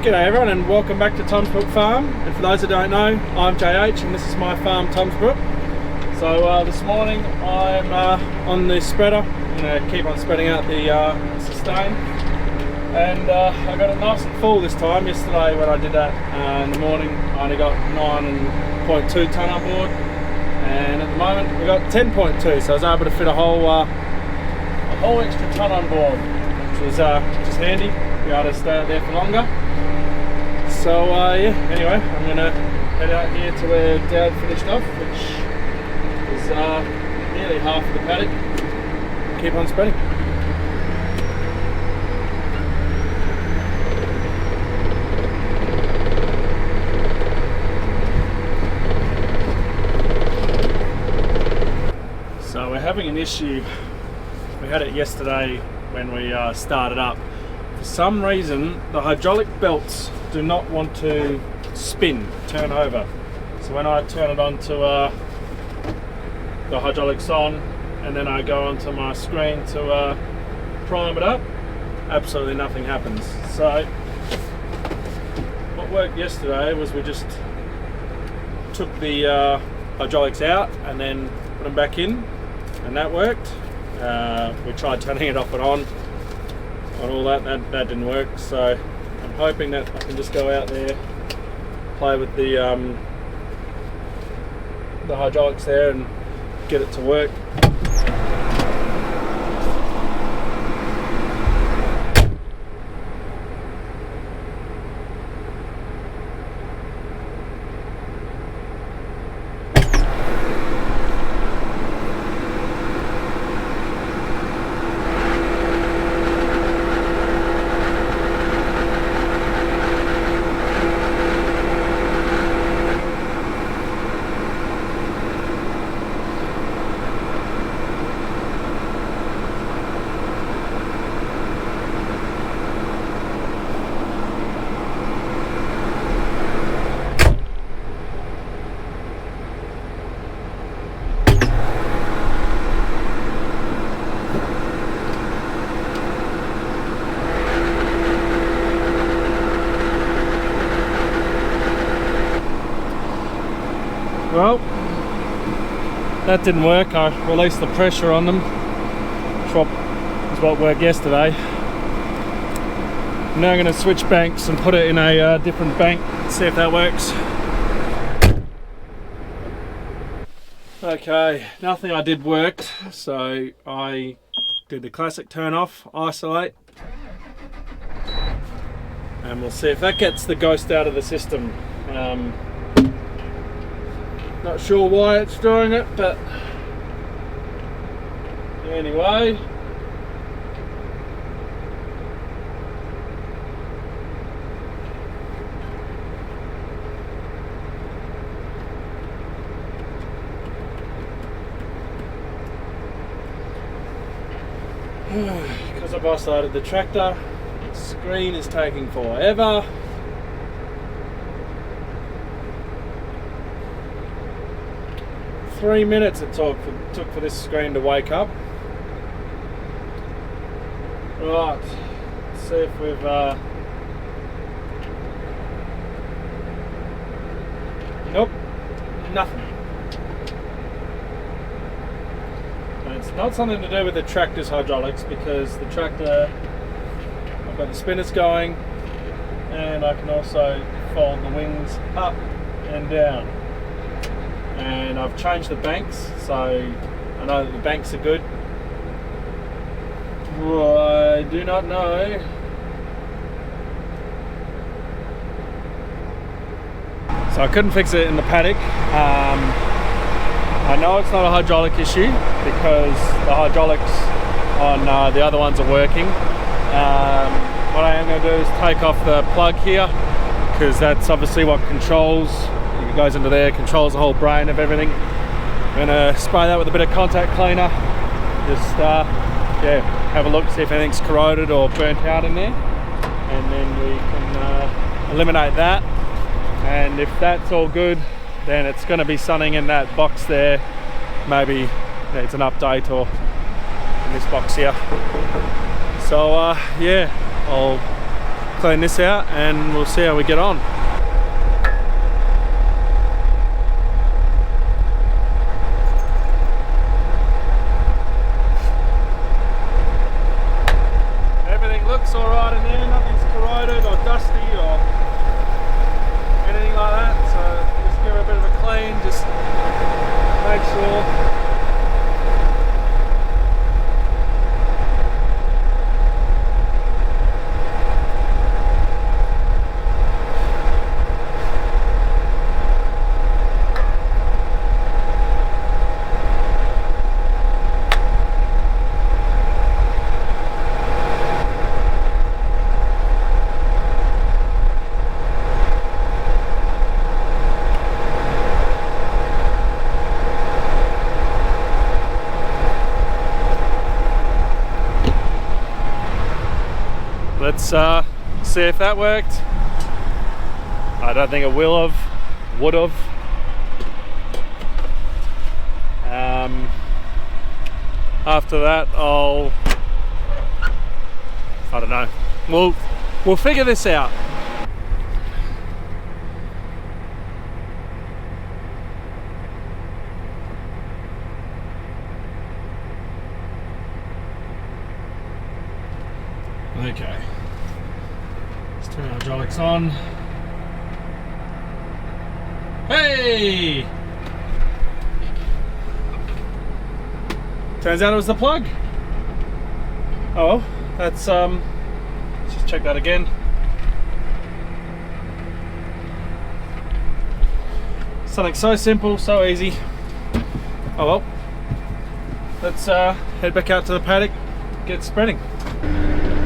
G'day everyone and welcome back to Tom's Brook Farm. And for those that don't know, I'm JH and this is my farm, Tom's Brook. So this morning I'm on the spreader. I'm going to keep on spreading out the sustain. And I got it nice and full this time. Yesterday when I did that in the morning I only got 9.2 tonne on board. And at the moment we got 10.2, so I was able to fit a whole extra tonne on board, which was just handy. Be able to stay out there for longer. So yeah, anyway, I'm going to head out here to where Dad finished off, which is nearly half of the paddock. Keep on spreading. So we're having an issue. We had it yesterday when we started up. For some reason the hydraulic belts do not want to turn over. So when I turn it on to the hydraulics on and then I go onto my screen to prime it up, absolutely nothing happens. So what worked yesterday was we just took the hydraulics out and then put them back in, and that worked. We tried turning it off and on all that didn't work, so I'm hoping that I can just go out there, play with the hydraulics there and get it to work. Well, that didn't work. I released the pressure on them, which is what worked yesterday. I'm now going to switch banks and put it in a different bank, see if that works. Okay, nothing I did worked, so I did the classic turn off, isolate, and we'll see if that gets the ghost out of the system. Not sure why it's doing it, but anyway. Because I've isolated the tractor, the screen is taking forever. 3 minutes it took for this screen to wake up. Right, let's see if we've nope, nothing. And it's not something to do with the tractor's hydraulics, because the tractor, I've got the spinners going and I can also fold the wings up and down. And I've changed the banks, so I know that the banks are good. I do not know. So I couldn't fix it in the paddock. I know it's not a hydraulic issue because the hydraulics on the other ones are working. What I am going to do is take off the plug here, because that's obviously what controls. It goes into there, controls the whole brain of everything. I'm going to spray that with a bit of contact cleaner. Just yeah, have a look, see if anything's corroded or burnt out in there, and then we can eliminate that. And if that's all good, then it's going to be something in that box there. Maybe it's an update, or in this box here. So yeah, I'll clean this out and we'll see how we get on. Everything looks alright in there, nothing's corroded or dusty or anything like that, so just give it a bit of a clean, just make sure. Let's see if that worked. I don't think it will have, would have. After that, I don't know. We'll figure this out. Okay. Let's turn our hydraulics on. Hey! Turns out it was the plug. Oh well, that's let's just check that again. Something so simple, so easy. Oh well. Let's head back out to the paddock, get spreading.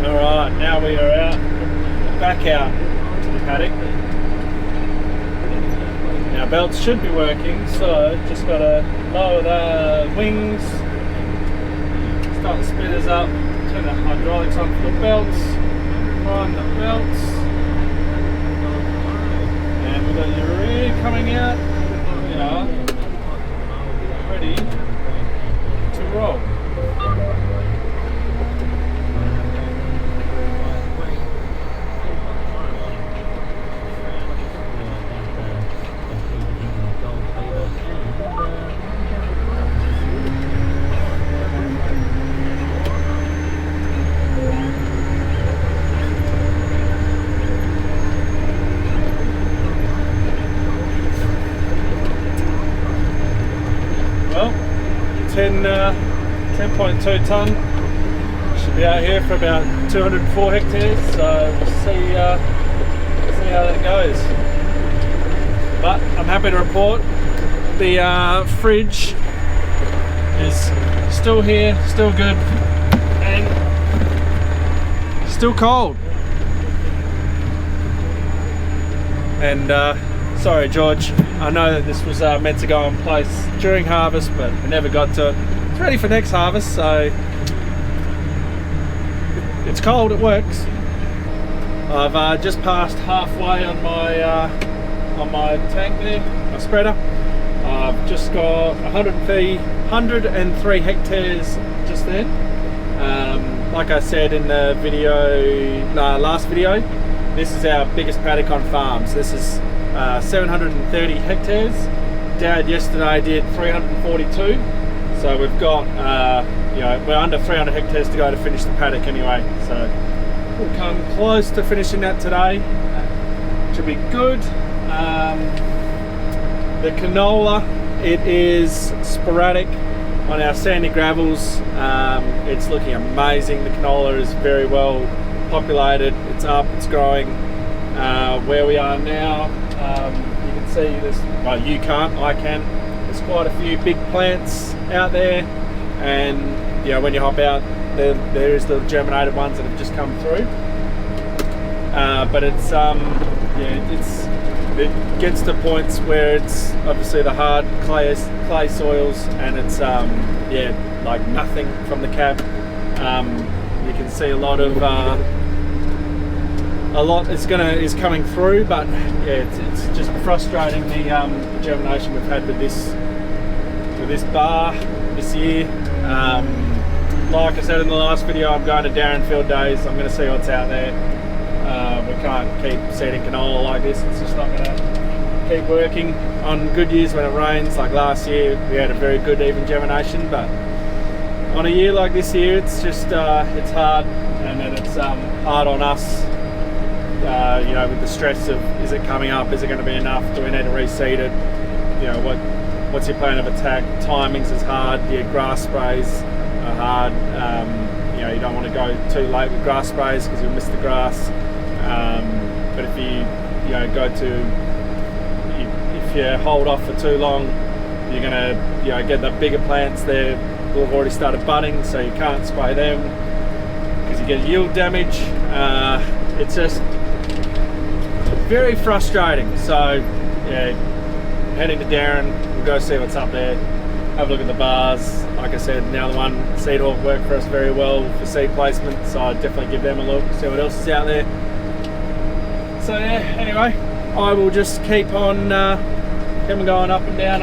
Alright, now we are back out to the paddock. Our belts should be working, so just got to lower the wings, start the spinners up, turn the hydraulics on for the belts, prime the belts, and we've got your rear coming out. We are ready to roll. Well, 10.2 tonne, should be out here for about 204 hectares, so we'll see how that goes. But I'm happy to report the fridge is still here, still good, and still cold. And sorry George, I know that this was meant to go in place during harvest, but we never got to it. It's ready for next harvest, so it's cold, it works. I've just passed halfway on my tank there, my spreader. I've just got 103 hectares just then. Like I said in the video, last video, this is our biggest paddock on farms. This is 730 hectares. Dad yesterday did 342, so we've got we're under 300 hectares to go to finish the paddock anyway, so we'll come close to finishing that today. Should be good. The canola, it is sporadic on our sandy gravels. It's looking amazing. The canola is very well populated, it's up, it's growing. Where we are now, you can see this, well you can't, I can. There's quite a few big plants out there, and when you hop out, there is the germinated ones that have just come through. But it's it gets to points where it's obviously the hard clay soils, and it's like nothing from the cab. You can see a lot is coming through, but it's just frustrating the germination we've had with this bar this year. Like I said in the last video, I'm going to Darren Field Days. I'm going to see what's out there. We can't keep seeding canola like this. It's just not going to keep working. On good years when it rains, like last year, we had a very good even germination, but on a year like this year, it's just it's hard, and then it's hard on us. You know, with the stress of, is it coming up? Is it going to be enough? Do we need to reseed it? You know, what's your plan of attack? Timings is hard. Your grass sprays are hard. You know, you don't want to go too late with grass sprays because you'll miss the grass. But if you know, if you hold off for too long, you're going to, you know, get the bigger plants there will have already started budding, so you can't spray them because you get yield damage. It's just very frustrating. So yeah, heading to Darren, we'll go see what's up there, have a look at the bars. Like I said, now the one Seed Hawk worked for us very well for seed placement, so I'd definitely give them a look, see what else is out there. So yeah, anyway, I will just keep on going up and down,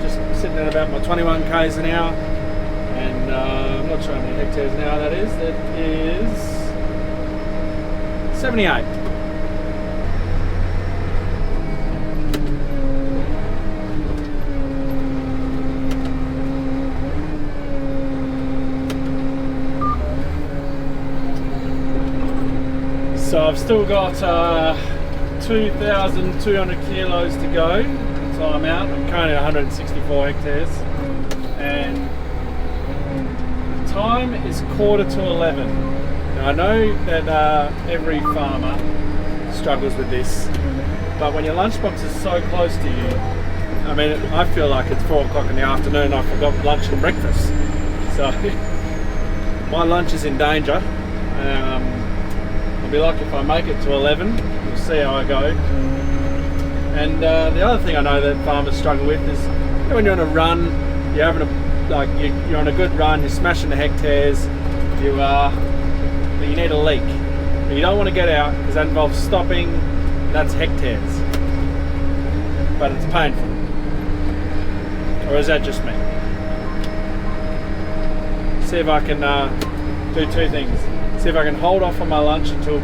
just sitting at about my 21 k's an hour, and I'm not sure how many hectares an hour that is. That is 78. So I've still got 2,200 kilos to go until I'm out. I'm currently at 164 hectares, and the time is 11:15. Now I know that every farmer struggles with this, but when your lunchbox is so close to you, I mean, I feel like it's 4 o'clock in the afternoon. I forgot lunch and breakfast, so my lunch is in danger. I'll be lucky if I make it to 11. We'll see how I go. And the other thing I know that farmers struggle with is, you know, when you're on a run, you're having you're on a good run, you're smashing the hectares, but you need a leak. But you don't want to get out because that involves stopping. That's hectares, but it's painful. Or is that just me? See if I can do two things. See if I can hold off on my lunch until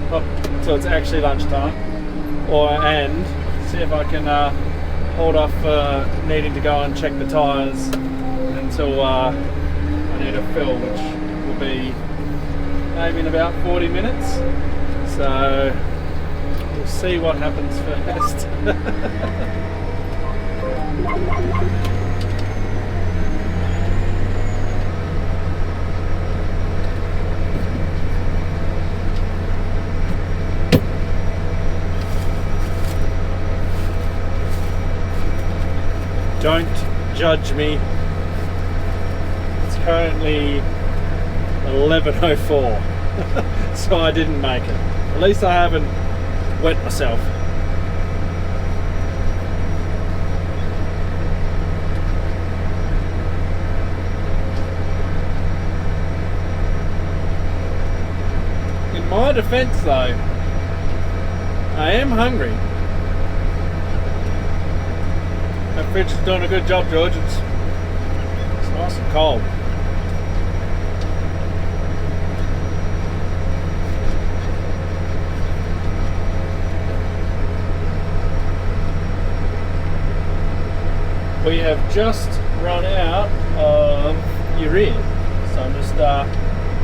it's actually lunchtime, and see if I can hold off needing to go and check the tyres until I need a fill, which will be maybe in about 40 minutes. So we'll see what happens first. Don't judge me. It's currently 11:04, so I didn't make it. At least I haven't wet myself. In my defense though, I am hungry. That fridge is doing a good job, George. It's nice and cold. We have just run out of urea, so I'm just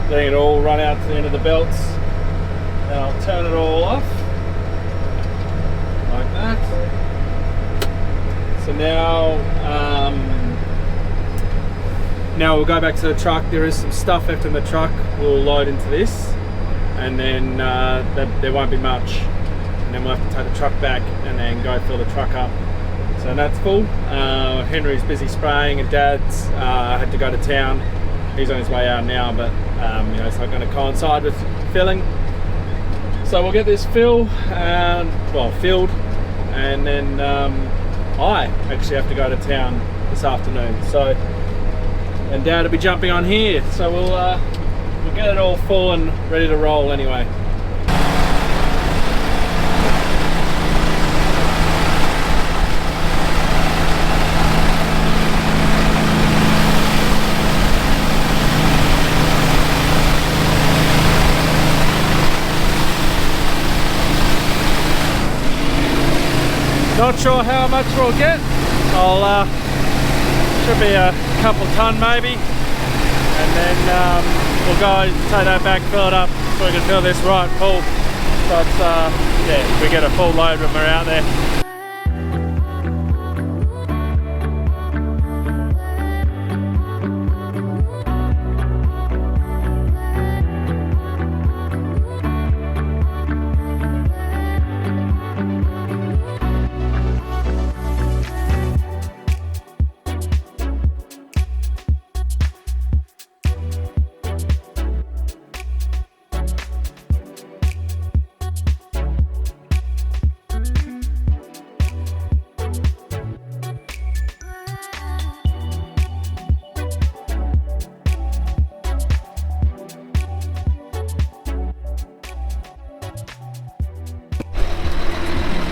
letting it all run out to the end of the belts, and I'll turn it all off like that. So now we'll go back to the truck. There is some stuff left in the truck. We'll load into this, and then there won't be much. And then we'll have to take the truck back and then go fill the truck up. So that's full. Henry's busy spraying, and Dad's had to go to town. He's on his way out now, but you know, it's not going to coincide with filling. So we'll get this filled, and then I actually have to go to town this afternoon. So, and Dad will be jumping on here. So we'll get it all full and ready to roll anyway. Not sure how much we'll get. I'll should be a couple ton maybe, and then we'll go take that back, fill it up, so we can fill this right full. But yeah, we get a full load when we're out there.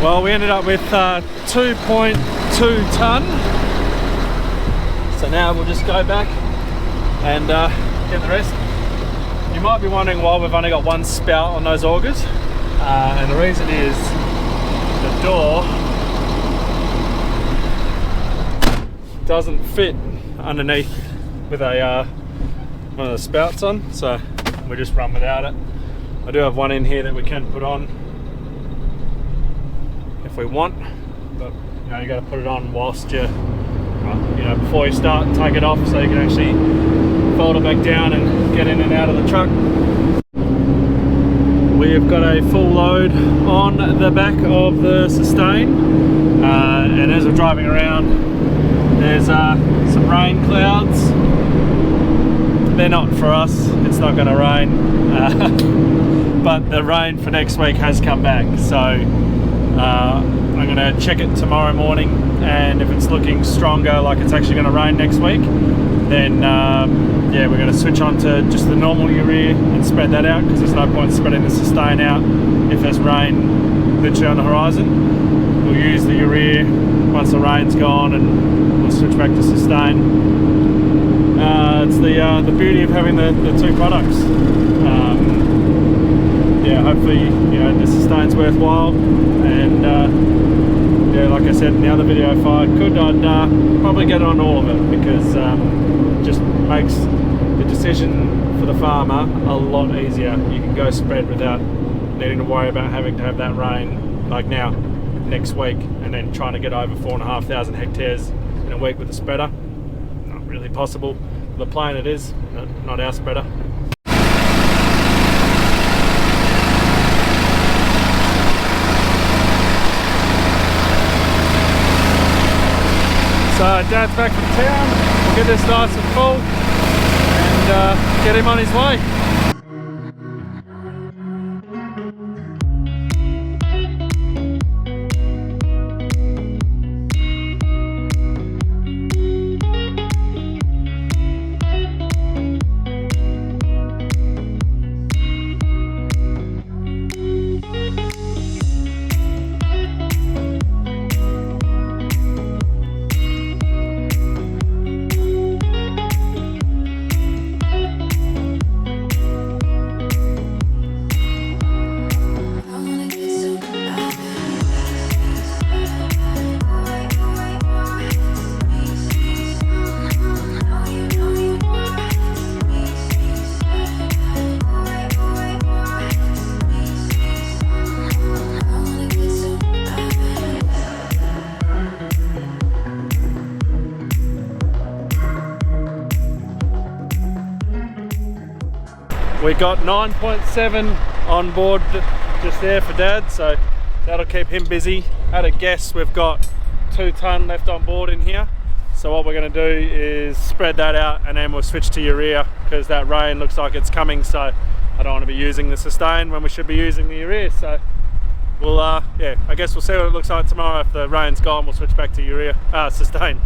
Well, we ended up with 2.2 ton. So now we'll just go back and get the rest. You might be wondering why we've only got one spout on those augers. And the reason is the door doesn't fit underneath with a one of the spouts on. So we just run without it. I do have one in here that we can put on if we want, but you know, you got to put it on whilst you know, before you start, and take it off so you can actually fold it back down and get in and out of the truck. We've got a full load on the back of the Sustain, and as we're driving around, there's some rain clouds. They're not for us, it's not going to rain, but the rain for next week has come back, so I'm going to check it tomorrow morning, and if it's looking stronger, like it's actually going to rain next week, then yeah, we're going to switch on to just the normal urea and spread that out, because there's no point spreading the Sustain out if there's rain literally on the horizon. We'll use the urea once the rain's gone, and we'll switch back to Sustain. It's the beauty of having the two products. Yeah, hopefully, you know, the Sustain's worthwhile, and yeah, like I said in the other video, if I could, I'd probably get on all of it, because it just makes the decision for the farmer a lot easier. You can go spread without needing to worry about having to have that rain like now next week, and then trying to get over 4,500 hectares in a week with a spreader. Not really possible. The plane it is, not our spreader. So Dad's back from town. We'll get this nice and full and get him on his way. We got 9.7 on board just there for Dad, so that'll keep him busy. At a guess, we've got 2 ton left on board in here. So what we're going to do is spread that out, and then we'll switch to urea, because that rain looks like it's coming, so I don't want to be using the Sustain when we should be using the urea. So we'll yeah, I guess we'll see what it looks like tomorrow. If the rain's gone, we'll switch back to urea, Sustain.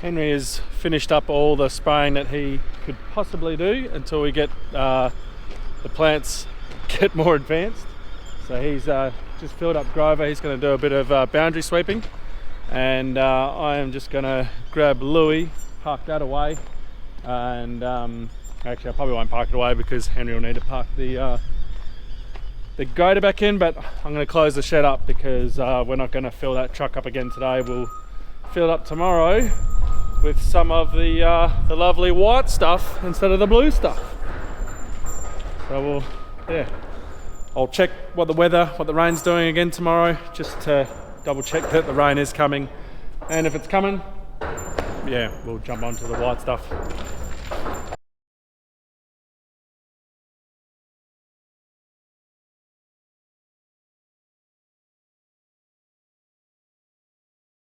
Henry has finished up all the spraying that he could possibly do until we get the plants get more advanced. So he's just filled up Grover. He's going to do a bit of boundary sweeping, and I am just going to grab Louis, park that away, and actually I probably won't park it away because Henry will need to park the the grader back in, but I'm going to close the shed up because we're not going to fill that truck up again today. We'll fill it up tomorrow with some of the lovely white stuff instead of the blue stuff. So I'll check what the rain's doing again tomorrow, just to double check that the rain is coming, and if it's coming, yeah, we'll jump onto the white stuff.